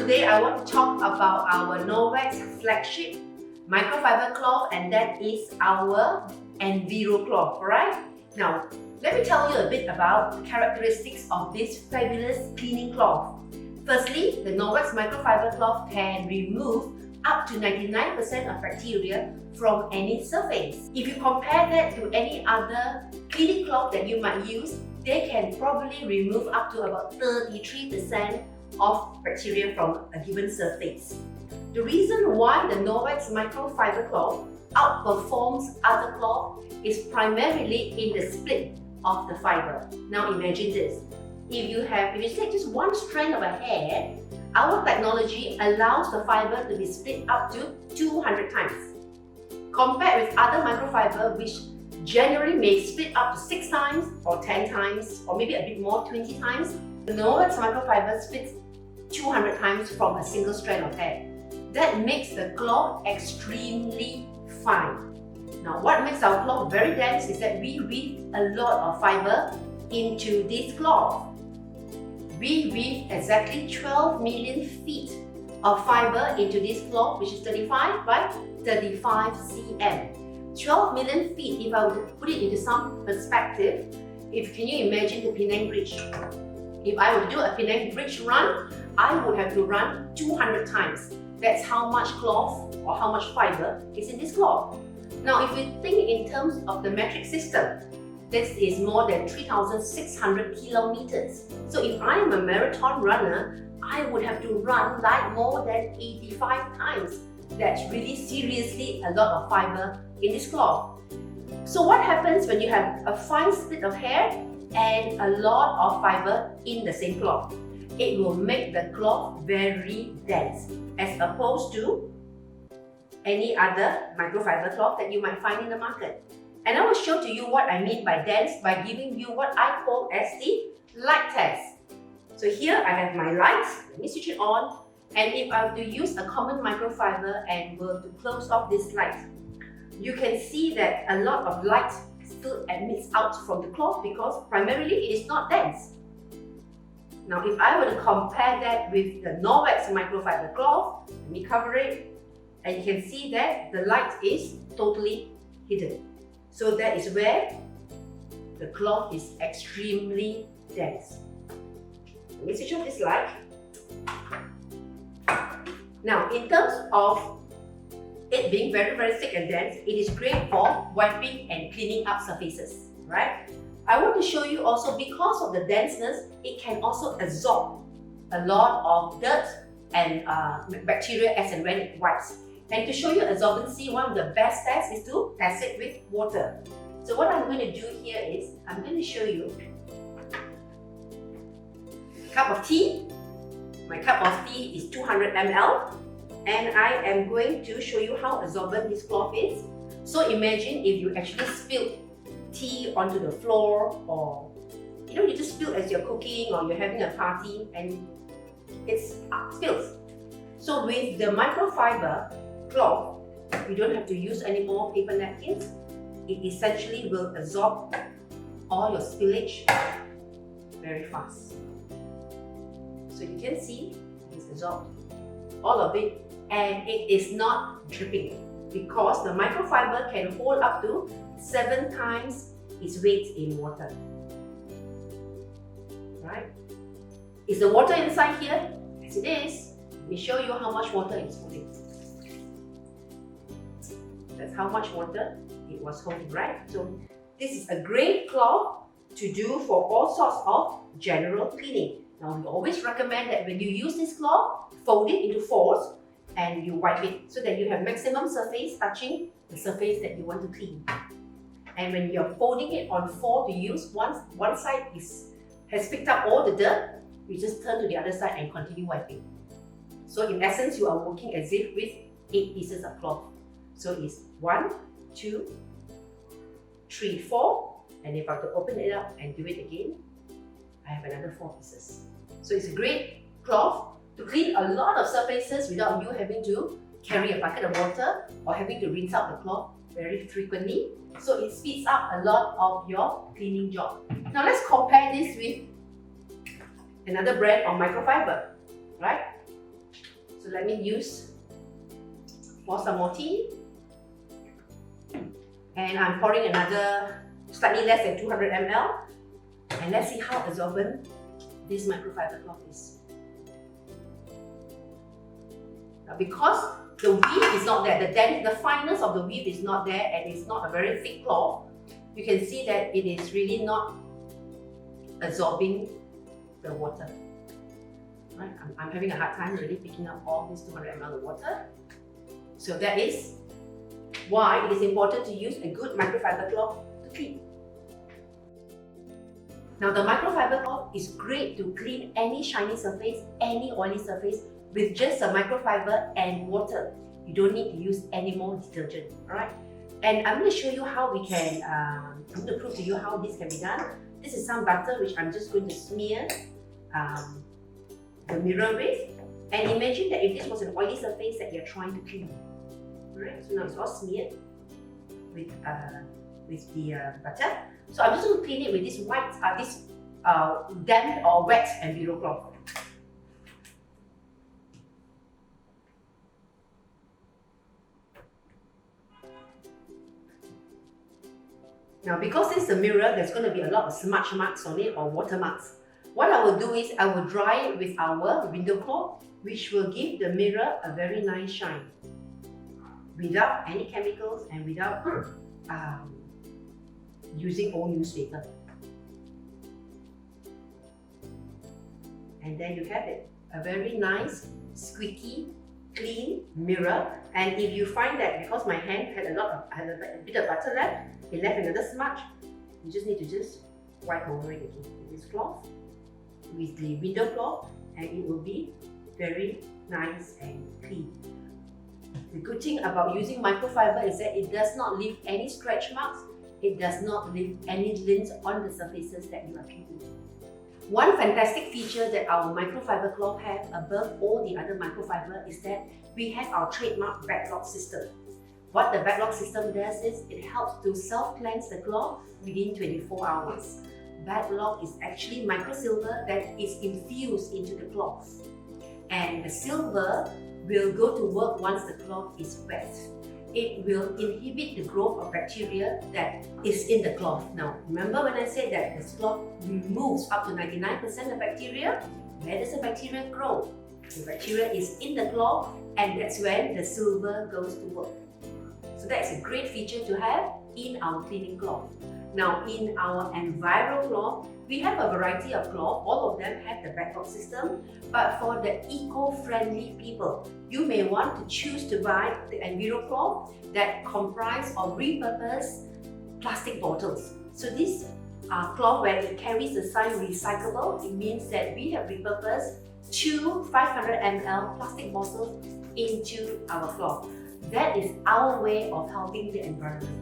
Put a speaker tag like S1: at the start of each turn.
S1: today I want to talk about our Norwex flagship microfiber cloth, and that is our Enviro cloth, right? Now, let me tell you a bit about the characteristics of this fabulous cleaning cloth. Firstly, the Norwex microfiber cloth can remove up to 99% of bacteria from any surface. If you compare that to any other cleaning cloth that you might use, they can probably remove up to about 33% of bacteria from a given surface. The reason why the Norwex microfiber cloth outperforms other cloth is primarily in the split of the fiber. Now imagine this. If you take just one strand of a hair, our technology allows the fiber to be split up to 200 times. Compared with other microfiber, which generally may split up to 6 times or 10 times or maybe a bit more, 20 times, the Norwex microfiber splits 200 times from a single strand of hair. That makes the cloth extremely fine. Now, what makes our cloth very dense is that we weave a lot of fiber into this cloth. We weave exactly 12 million feet of fiber into this cloth, which is 35 by 35 cm. 12 million feet, if I were to put it into some perspective, can you imagine the Penang Bridge? If I were to do a Penang Bridge run, I would have to run 200 times. That's how much cloth or how much fiber is in this cloth. Now, if you think in terms of the metric system, this is more than 3,600 kilometers. So if I am a marathon runner, I would have to run like more than 85 times. That's really seriously a lot of fiber in this cloth. So what happens when you have a fine split of hair and a lot of fiber in the same cloth? It will make the cloth very dense as opposed to any other microfiber cloth that you might find in the market. And I will show to you what I mean by dense by giving you what I call as the light test. So here I have my lights. Let me switch it on. And if I were to use a common microfiber and were to close off this light, you can see that a lot of light still emits out from the cloth because primarily it is not dense. Now, if I were to compare that with the Norwex microfiber cloth, let me cover it, and you can see that the light is totally hidden. So that is where the cloth is extremely dense. Let me switch off this light. Now, in terms of it being very, very thick and dense, it is great for wiping and cleaning up surfaces, right? I want to show you also, because of the denseness, it can also absorb a lot of dirt and bacteria as and when it wipes. And to show you absorbency, one of the best tests is to test it with water. So what I'm going to do here is, I'm going to show you a cup of tea. My cup of tea is 200 ml. And I am going to show you how absorbent this cloth is. So imagine if you actually spilled tea onto the floor, or you just spill as you're cooking or you're having a party and it spills. So with the microfiber cloth, you don't have to use any more paper napkins. It essentially will absorb all your spillage very fast. So you can see it's absorbed all of it, and it is not dripping because the microfiber can hold up to 7 times its weight in water. Right? Is the water inside here? Yes, it is. Let me show you how much water it's holding. That's how much water it was holding, right? So this is a great cloth to do for all sorts of general cleaning. Now, we always recommend that when you use this cloth, fold it into 4s and you wipe it so that you have maximum surface touching the surface that you want to clean. And when you're folding it on 4 to use, once one side has picked up all the dirt, you just turn to the other side and continue wiping. So in essence, you are working as if with 8 pieces of cloth. So it's 1, 2, 3, 4, and if I were to open it up and do it again, I have another 4 pieces. So it's a great cloth to clean a lot of surfaces without you having to carry a bucket of water or having to rinse out the cloth very frequently. So it speeds up a lot of your cleaning job. Now let's compare this with another brand of microfiber, right? So let me pour some more tea. And I'm pouring another slightly less than 200 ml. And let's see how absorbent this microfiber cloth is. Now, because the weave is not there, the fineness of the weave is not there, and it's not a very thick cloth, you can see that it is really not absorbing the water. Right? I'm having a hard time really picking up all this 200 ml of water. So that is why it is important to use a good microfiber cloth to clean. Now the microfiber cloth is great to clean any shiny surface, any oily surface with just a microfiber and water. You don't need to use any more detergent, alright? And I'm going to show you how we can, I'm going to prove to you how this can be done. This is some butter which I'm just going to smear the mirror with. And imagine that if this was an oily surface that you're trying to clean. Alright, so now it's all smeared with the butter. So I'm just going to clean it with this damp or wet Enviro cloth. Now because this is a mirror, there's going to be a lot of smudge marks on it or water marks. What I will do is I will dry it with our window cloth, which will give the mirror a very nice shine without any chemicals and without using old newspaper. And then you have it, a very nice, squeaky, clean mirror. And if you find that because my hand had a bit of butter left, it left another smudge, you just need to wipe over it again with this cloth, with the window cloth, and it will be very nice and clean. The good thing about using microfiber is that it does not leave any stretch marks, it does not leave any lint on the surfaces that you are cleaning. One fantastic feature that our microfiber cloth has above all the other microfiber is that we have our trademark backlog system. What the backlog system does is it helps to self-cleanse the cloth within 24 hours. Backlog is actually microsilver that is infused into the cloth. And the silver will go to work once the cloth is wet. It will inhibit the growth of bacteria that is in the cloth. Now, remember when I said that this cloth removes up to 99% of bacteria? Where does the bacteria grow? The bacteria is in the cloth, and that's when the silver goes to work. So that's a great feature to have in our cleaning cloth. Now, in our Enviro cloth, we have a variety of cloth. All of them have the backlog system. But for the eco-friendly people, you may want to choose to buy the Enviro cloth that comprise or repurpose plastic bottles. So this cloth, where it carries the sign recyclable, it means that we have repurposed 2 500 ml plastic bottles into our cloth. That is our way of helping the environment.